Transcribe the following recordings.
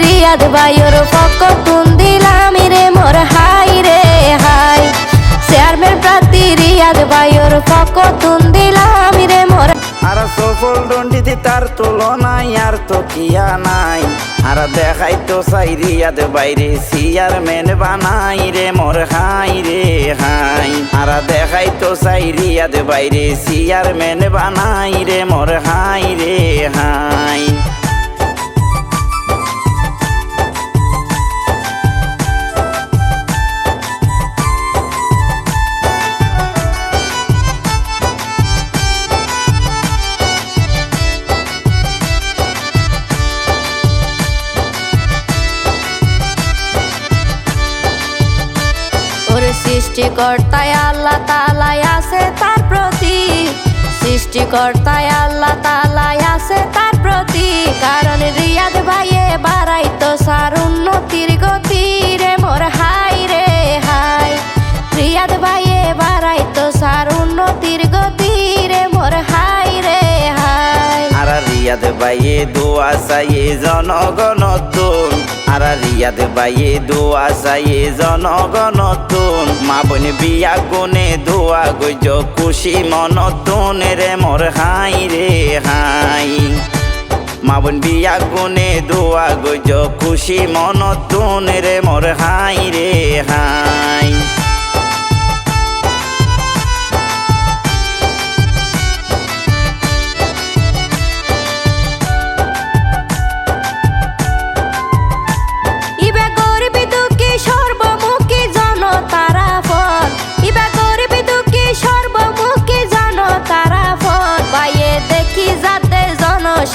রিয়াদ ভাইয়ের পক্ষতুন দিলাম রে মোর হাই রে হাই। চেয়ারম্যান প্রার্থী রিয়াদ ভাইয়ের পক্ষতুন দিলাম রে মোর। আর সফল দণ্ডিতে তার তুলনায় আর তো কিয়া নাই। আর দেখাই তো চাই রিয়াদ বাইরে চেয়ারম্যান বানাই রে মোর হাই রে হাই। আর দেখাই তো চাই রিয়াদ বাইরে চেয়ারম্যান বানাই রে মোর হাই রে হাই। সৃষ্টিকর্তায় আল্লাহ তাআলাই আছে তার প্রতি, সৃষ্টিকর্তায় আল্লাহ তাআলাই আছে তার প্রতি। কারণ রিয়াদ ভাইয়ে বাড়াইতো সার উন্নতির গতি রে মোর হাই রে হাই। রিয়াদ ভাইয়ে বাড়াইতো সার উন্নতির গতি রে মোর হাই রে হাই। আর রিয়াদ ভাইয়ে দোয়া চাইয়ে জনগণ তুন। আর রিয়াদ ভাইয়ে দোয়া চাইয়ে জনগণ তুন। মা বোন বিয়া গুনে দোয়া গইজ খুশি মন তুন রে মোর হাই রে হাই। মা বোন বিয়া গুনে দোয়া গইজ খুশি মন তুন রে মোর হাই রে হাই।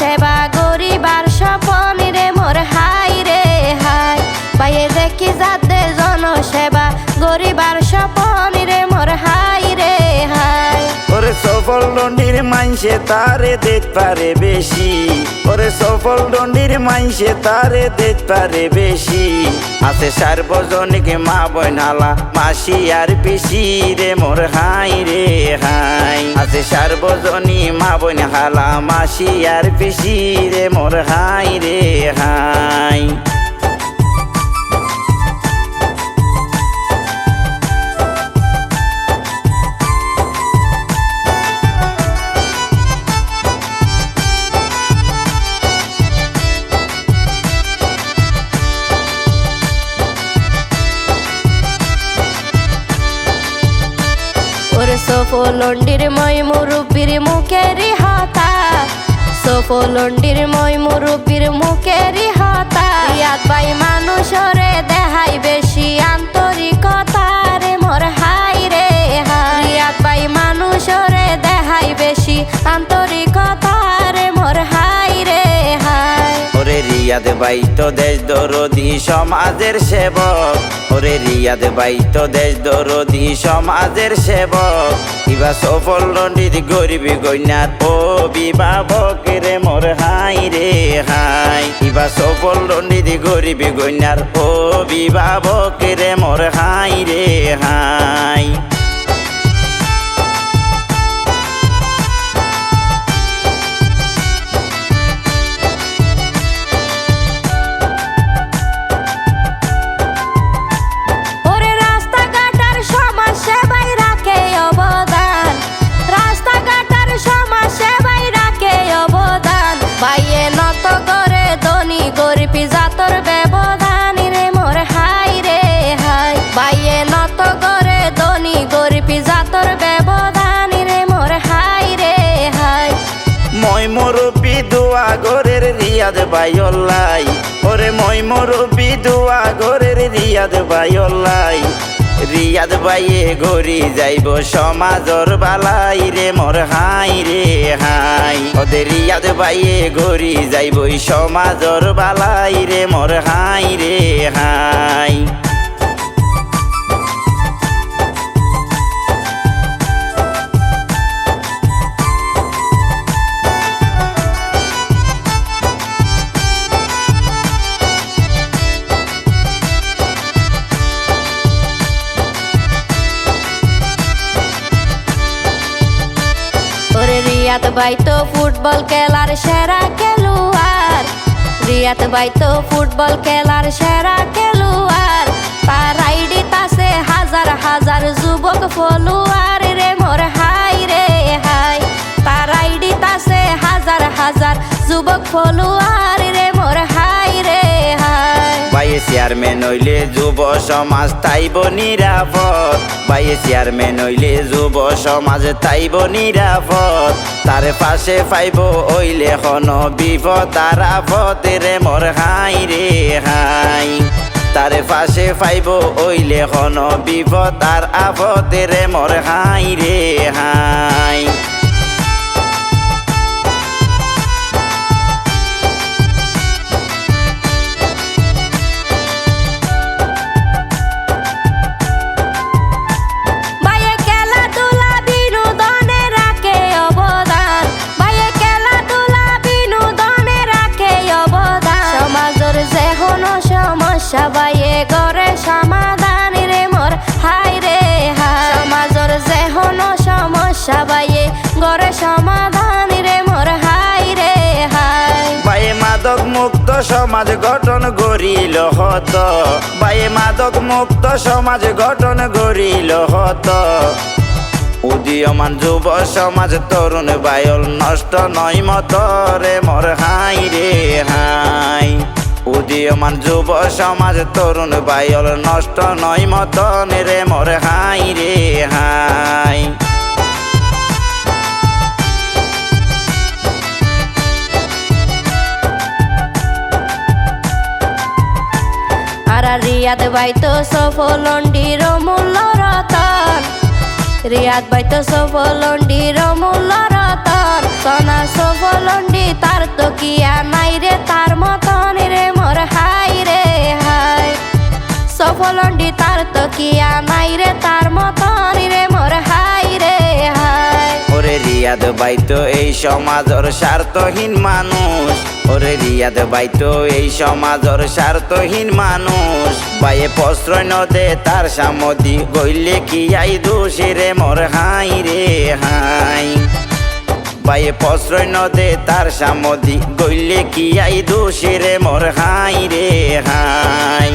সেবা গরিবার স্বপন রে মোর হাই রে হাই। পায়ে দেখি যাদের জনসেবা গরিবার স্বপন রে মোর হাই রে হাই। ওরে সফল দণ্ডির মাইনসে তারে দেখ পারে বেশি। ওরে সফল দণ্ডির মাইনসে তারে দেখ পারে বেশি। আছে সার্বজনিক মা বোন হালা মাসি আর পিসি রে মোর হাই রে হাই। আছে সার্বজনিক মা বোন হালা মাসি আর পিসি রে মোর হাই রে হাই। সফলন্ডির মই মুরব্বীর মুখের হতা, সফলন্ডির মই মুরব্বীর মুখের হতা। রিয়াদ ভাই মানুষরে দেখাই বেশি আন্তরিকতা রে মোর হাই রে হাই। রিয়াদ ভাই মানুষরে দেখাই বেশি আন্তরিকতা রে মোর হাই রে হাই। ওরে রিয়াদ ভাই তো দেশ দরদি সমাজের সেবক। ওরে রিয়াদ ভাই তো দেশ দরদি সমাজের সেবক। ইবা সফল দণ্ডির গরিবী গইনার অভিভাবক রে মোর হাই রে হাই। ইবা সফল দণ্ডির গরিবী গইনার অভিভাবক রে মোর হাই রে হাই। জাতর ব্যবধান রে মোর হাই রে হাই। বাইয়ে নত করে ধনী গরিব জাতর ব্যবধান রে মোর হাই রে হাই। মই মুরব্বি দোয়া ঘরের রিয়াদ ভাইলাই। ওরে মই মুরব্বি দোয়া ঘরের রিয়াদ ভাইলাই। রিয়াদ ভাইয়ে গড়ি যাইব সমাজর বালাই রে মোর হাই রে হাই। ওদের রিয়াদ ভাইয়ে গড়ি যাইব সমাজর বালাই রে মোর হাই রে হাই। রিয়াদ ভাই তো ফুটবল খেলার সেরা খেলোয়াড়। রিয়াদ ভাই তো ফুটবল খেলার সেরা খেলোয়াড়, তার আইডিত আছে হাজার হাজার যুবক ফলোয়ার রে মোর হাই রে হাই। তার আইডিত আছে হাজার হাজার যুবক ফলোয়ার রে মোর হাই রে হাই। ভাইয়ে চেয়ারম্যান হইলে যুব সমাজ তাইব নিরাপদ, ভাইয়ে চেয়ারম্যান হইলে যুব সমাজ তাইব নিরাপদ। তার পাশে পাইব হইলে কোন বিপদ তার আপদ রে মোর হাই রে হাই। তার পাশে পাইব হইলে কোন বিপদ তার আপদ রে মোর হাই রে হাই। সবাইয়ে গড়ে সমাধান রে মোর হাই রে হাই। সমাজের যে হনো সমস্যা বাইয়ে গড়ে সমাধান রে মোর হাই রে হাই। বাইয়ে মাদক মুক্ত সমাজ গঠন গড়িল হত, বাইয়ে মাদক মুক্ত সমাজ গঠন গড়িল হত। উদীয়মান যুব সমাজ তরুণ বায়ল নষ্ট নয় মত রে মোর হাই রে হাই। উদীয়মান যুব সমাজ তরুণ বায়ল নষ্ট নয় মতন রে মোর হাই রে হাই। আর রিয়াদ ভাই তো সফলন্ডির মূল্য রতন, রিয়াদ ভাই তো সফলন্ডির মূল্য রতন। সোনা সফলন্ডি তার তো কিয়া নাই রে তার মতন রে মোর হাই রে হাই। সফলন্ডি তার তো কিয়া নাই রে তার মতন রে মোর হাই রে হাই। ওরে রিয়াদ ভাই তো এই সমাজের স্বার্থহীন মানুষ, ওরে রিয়াদ ভাই তো এই সমাজের স্বার্থহীন মানুষ। বাইয়ে প্রশ্রয় নদে তার সামদি গইলে কি আই দোষ রে মোর হাই রে হাই। বাইয়ে প্রশ্রয় নদে তার সামদি গইলে কি আই দোষ রে মোর হাই রে হাই।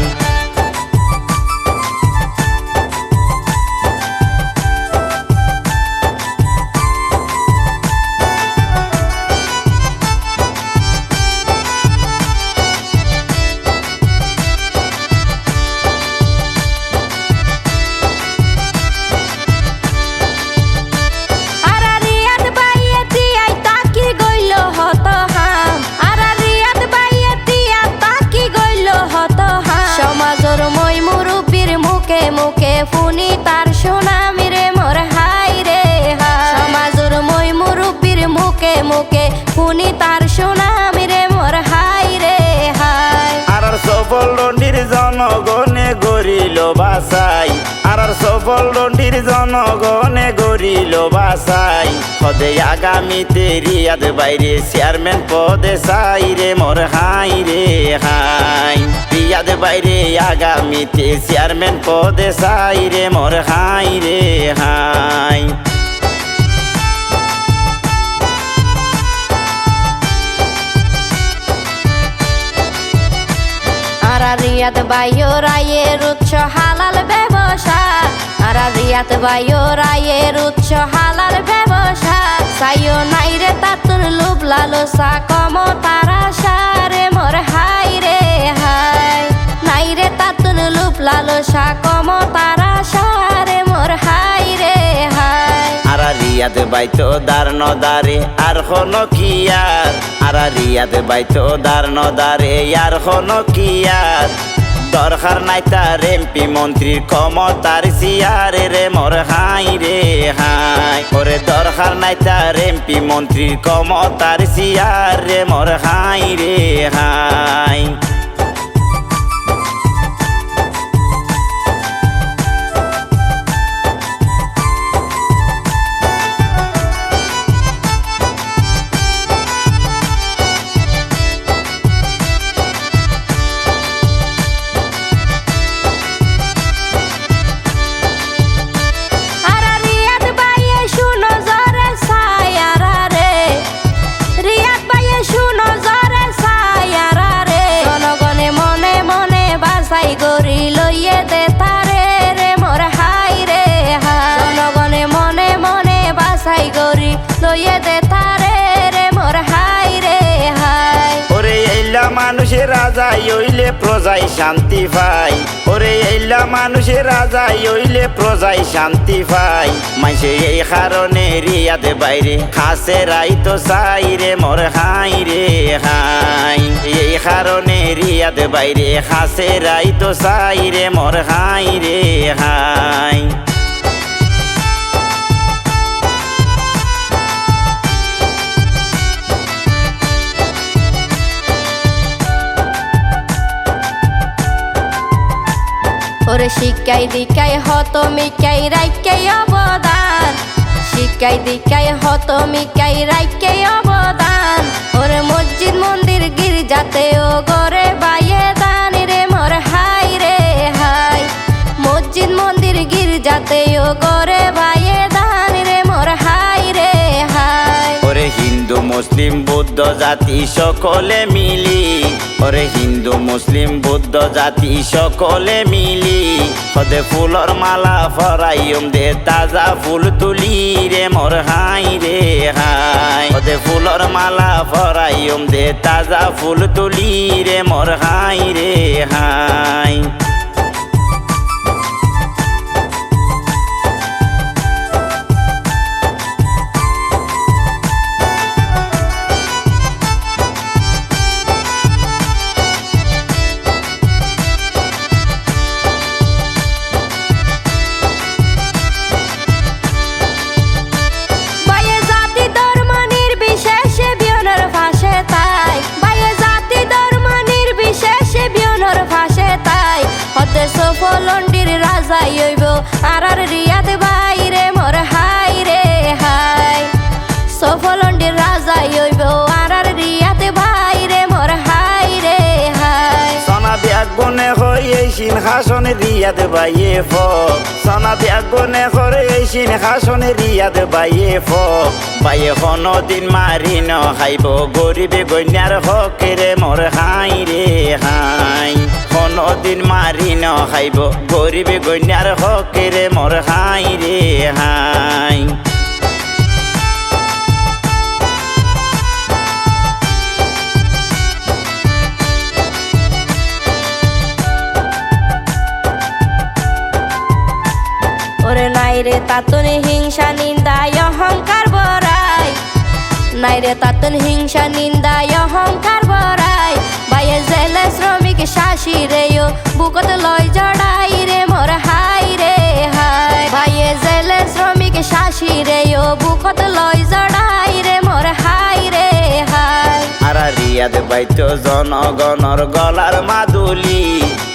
মুখে ফুনি তার সুনামি রে মোর হাই রে হাই। সমাজের মই মুরব্বীর মুখে মুখে ফুনি তার সুনামি রে মোর হাই রে হাই। আর সফল রন্ডির জনগণে গড়িল বাসাই, আর সফল রন্ডির জনগণে গড়িল বাসাই। পদে আগামীতে রিয়াদ বাইরে চেয়ারম্যান পদে চাই রে মোর হাই রে হাই। রিয়াদ বাইরে আগামীতে চেয়ারম্যান পদে চাই রে মোর হাই রে হাই। আর রিয়াদ ভাইও রায়ের উৎস হালাল ব্যবসা, আর রিয়াদ ভাইও রায়ের উৎস হালাল ব্যবসা। সাইও নাই রে তাতুন লোভ লালসা কম তারা সারে মোর হাই রে হাই। নাই রে তাতুন লোভ লালসা কম তারা সারে মোর হাই রে হাই। আর রিয়াদ ভাই তো দার নদারে আর হনো কি আর, আর রিয়াদ ভাই তো দার নদারে আর হনো কি আর। দরকার নাই তার এমপি মন্ত্রীর ক্ষমতার চেয়ারে রে মোর হাই রে হাই। ওরে দরকার নাই তার এমপি মন্ত্রীর ক্ষমতার চেয়ার রে মোর হাই রে হাই। রিয়াদ ভাইয়ে শুনো জরে সায়ারা মানুষের রাজা হইলে প্রজাই শান্তি পায় ওরে এইলা মানুষের রাজা হইলে প্রজাই শান্তি পায় মাইসে এই কারণে রিয়াদ বাইরে খাসে রাই তো চাই রে মোর হাই রে হাই এই কারণে রিয়াদ বাইরে খাসে রাই তো চাই রে মোর হাই রে হাই ওরে শিক্ষাই দীক্ষায় হত মিকাই রাইকাই অবদান শিক্ষাই দীক্ষায় হত মিকাই রাইকাই অবদান ওরে মসজিদ মন্দির গির্জাতে ও গরে বাইয়ে দান রে মোর হাই রে হাই মসজিদ মন্দির গির্জাতে ও গরে বাইয়ে দান রে মোর হাই রে হাই ওরে হিন্দু মুসলিম বৌদ্ধ জাতি সকলে মিলি ওরে হিন্দু মুসলিম বৌদ্ধ জাতি সকলে মিলি হদে ফুলর মালা ফরাইম দে তাজা ফুল তুলি রে মোর হাই রে হাই হদে ফুলর মালা ফরাইম দে তাজা ফুল তুলি রে মোর হাই রে হাই সফলন্ডির রাজা হইব আর রিয়াদ বাইরে মোর হাই রে হাই সফলন্ডির রাজা হইব আর রিয়াদ বাইরে মোর হাই রে হাই সোনা ব্যাগুনে হই এই সিংহাসনে রিয়াদ বাইয়ে ফ সোনা ব্যাগুনে হরে এই সিংহাসনে রিয়াদ বাইয়ে ফ বাইয়ে দিন মারি ন খাইব গরিবে গন্যার হকেরে মোর হাই রে হাই দিন মারি ন খাইব গরিবে গন্যার হকেরে মোর হাই রে হাই ওরে নাইরে তাতুন হিংসা নিন্দায় অহংকার বরাই নাইরে তাতুন হিংসা নিন্দায় অহংকার বরাই বাইয়ে জেলে শ্রমিক শাসি রে ও বুকত লয় জড়াই রে মোর হাই রে হাই বাইয়ে জেলে শ্রমিক শাসি রে ও বুকত লয় জড়াই রে মোর হাই রে হাই আরা রিয়াদ বাইতো জনগণর গলার মাদুলি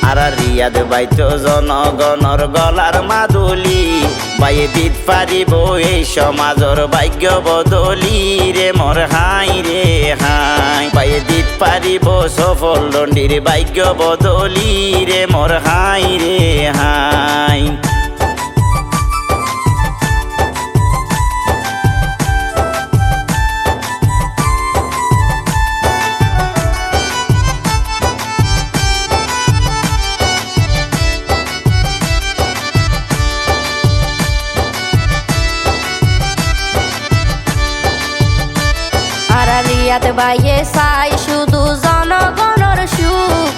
আরা রিয়াদ বাইতো জনগণর গলার মাদুলি বাইয়ে দিত পারিব এই সমাজর ভাগ্য বদলি রে মোর হাই রে হাই বাইয়ে দিত পারিব সফল দণ্ডির ভাগ্য বদলি রে মোর হাই রে হাই রিয়াদ বাইয়ে চাই শুধু জনগণর সুখ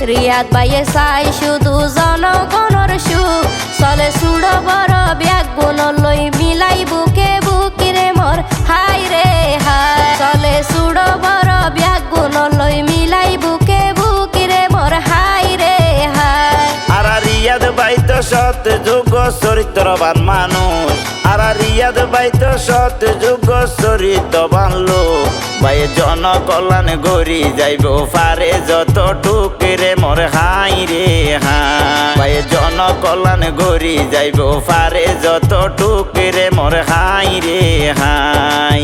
রিয়াদ বাইয়ে চাই শুধু জনগণর সুখ চলে সুড় বড় ব্যাগ লই মিলাই বুকে বুকি রে মোর হাই রে হাই চলে সুড় বড় ব্যাগ লই মিলাই বুকে বুকি রে মোর হাই রে হাই আরা রিয়াদ বাইতো সৎ যোগ্য চরিত্রবান মানুষ আরা রিয়াদ বাইতো সৎ যোগ্য চরিত্রবান লোক বাইয়ে জনকল্যাণ গড়ি যাইব পারে যত টুকরে মোর হাই রে হাই বাইয়ে জনকল্যাণ গড়ি যাইব পারে যত টুকরে মোর হাই রে হাই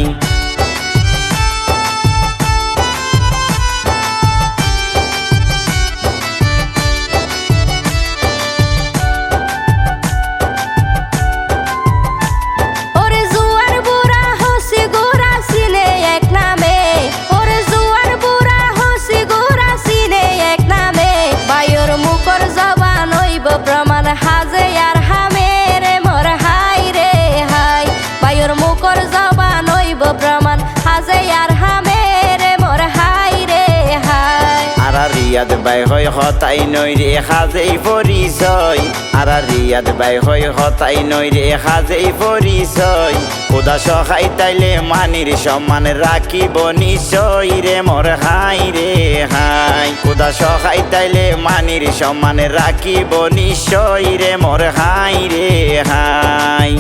প্রমাণ হাজে আর হামে রে মোর হাই বাইর মুখর জবান হইব রিয়াদ ভাই হয় হতাই নই রে হাজেই পরিচয় আর রিয়াদ ভাই হয় হতাই নই রে হাজেই পরিচয় খোদা সহায় তাইলে মানির সম্মান রাখিব নিশ্চয় রে মোর হাই রে হাই খোদা সহায় তাইলে মানির সম্মান রাখিব নিশ্চয় রে মোর হাই রে হাই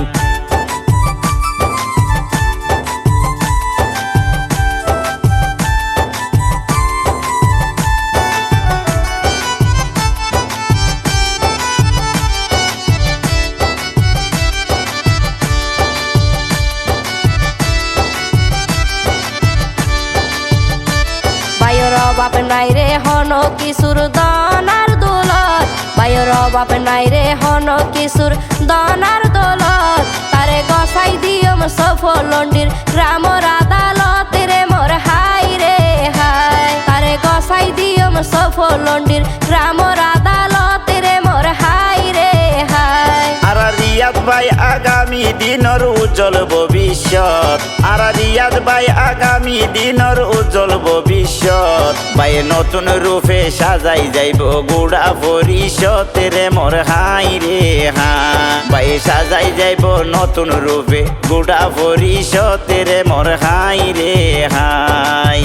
বাইর বাপ নাই রে হন কিশোর দনার দৌলত বাইর বাপ নাই রে হন কিশোর দনার দৌলত তারে গসাই দিয়ম সফলন্ডির গ্রামর আদালত রে মোর হাই রে হাই তারে গসাই দিয়ম সফলন্ডির গ্রামর আদালত রে মোর হাই রে হাই আর রিয়াদ ভাই আগামী দিনের উজ্জ্বল ভবিষ্যৎ আর রিয়াদ ভাই আগামী দিনের উজ্জ্বল ভবিষ্যৎ ভাই নতুন রূপে সাজাই যাইব গুড়া ভবিষ্যৎ রে মোর হাই রে হাই ভাই সাজাই যাইব নতুন রূপে গুড়া ভবিষ্যৎ রে মোর হাই রে হাই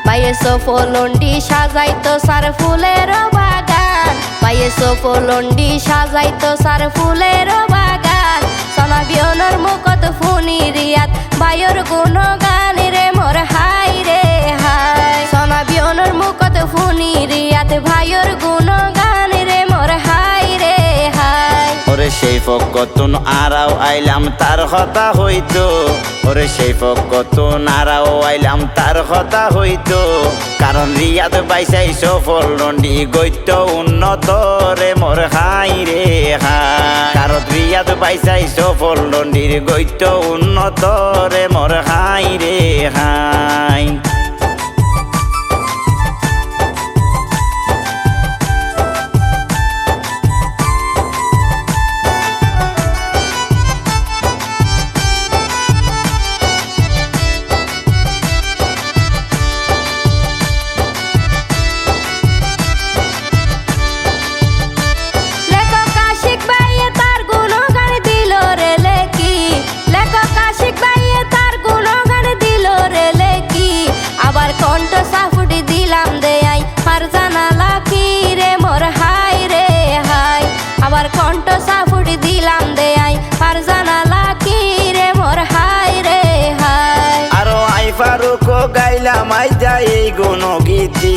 বাইয়ে সফলন্ডি সাজাইতো সার ফুলের বাগান বাইয়ে সফলন্ডি সাজাইতো সার ফুলের বাগান সোনা বিয়নর মুখত ফুনি রিয়াদ বাইয়ের গুণগান রে মোর হাই রে হাই সোনা বিয়নর মুখত ফুনি রিয়াদ ভাইয়ের গুণগান রে মোর হাই রে হাই ওরে সেই ফকতুন আরাও আইলাম তার কথা হইতো ওরে সেই ফকতুন আরাও আইলাম তার কথা হইতো কারণ রিয়াদ বাইসাই সফল রন্ডি গৈত্য উন্নত রে মোর হাই রে হাই কারণ রিয়াদ বাইসাই সফল রন্ডির গৈত্য উন্নত রে মোর হাই রে হাই কণ্ঠ সাফুটি দিলাম দে আই ফারজানা লাকি রে মোর হাই রে হাই আবার কণ্ঠ সাফুটি দিলাম দে আই ফারজানা লাকি রে মোর হাই রে হাই আরো আই ফারুক গাইলাম আই যাই এই গণগীতি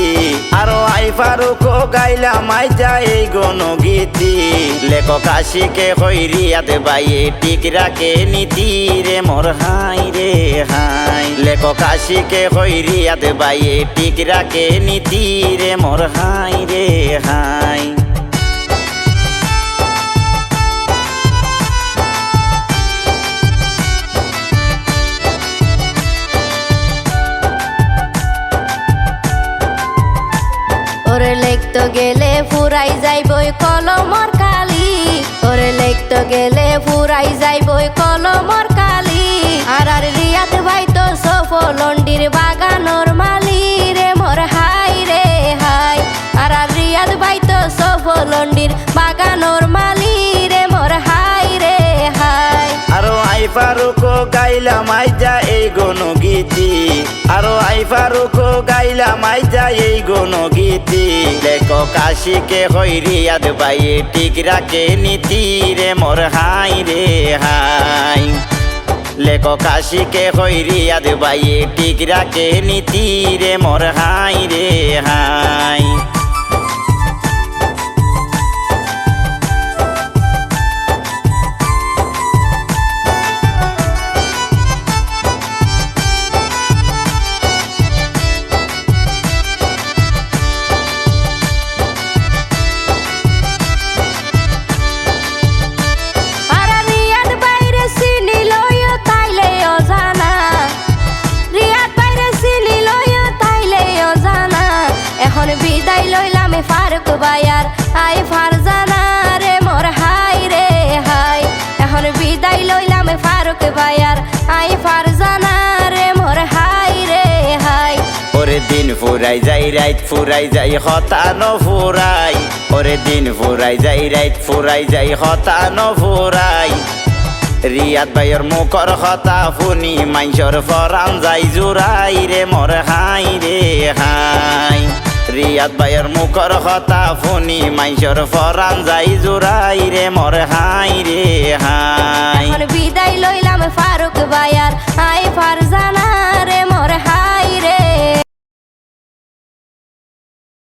আরো আই ফারুক গাইলাম আই যাই এই গণগীতি লেখক আশিকে হই রিয়াদ বাইয়ে টিক রাখে নীতি রে মোর হাই রে হাই লেখক আশিকে হই রিয়াদ বাইয়ে টিক রাখে নীতি রে মোর হাই রে হাই ওরে লেখতো গেলে ফুরাই যাইবই কলমর কালি ওরে লেখতো গেলে ফুরাই যাইবই কলমর কালি আর রিয়াদ ভাই তো সফলন্ডির বাগানোর মালি রে মোর হাই রে হাই আর রিয়াদ ভাই তো সফলন্ডির বাগানোর মালি রে মোর হাই রে হাই আরো আই ফারুক গাইলাম আই যা এই গণগীতি আরো আই ফারুক গাইলাম আই যা এই গণগীতি লেখক আশিকে হই রিয়াদ বাইয়ে টিক রাখে নীতি রে মোর হাই রে হাই লেখক আশিকে হই রিয়াদ বাইয়ে টিক রাখে নীতি রে মোর হাই রে হাই এখন ফুরাই যাই রাইত ফুরাই যাই হতা ন ফুরাই ওরে দিন ফুরাই যাই রাইত ফুরাই যাই হতা ন ফুরাই রিয়াদ ভাইয়ের মুখর কথা শুনি মাইসর ফরান যাই জুরাই রে মোর হাই রে হাই রিয়াদ ভাইয়ের মুখর কথা শুনি মাইসর ফরান যাই জুরাই রে মোর হাই রে হাই এখন বিদায় লইলাম ফারুক ভাইয়ার হাই ফারজানা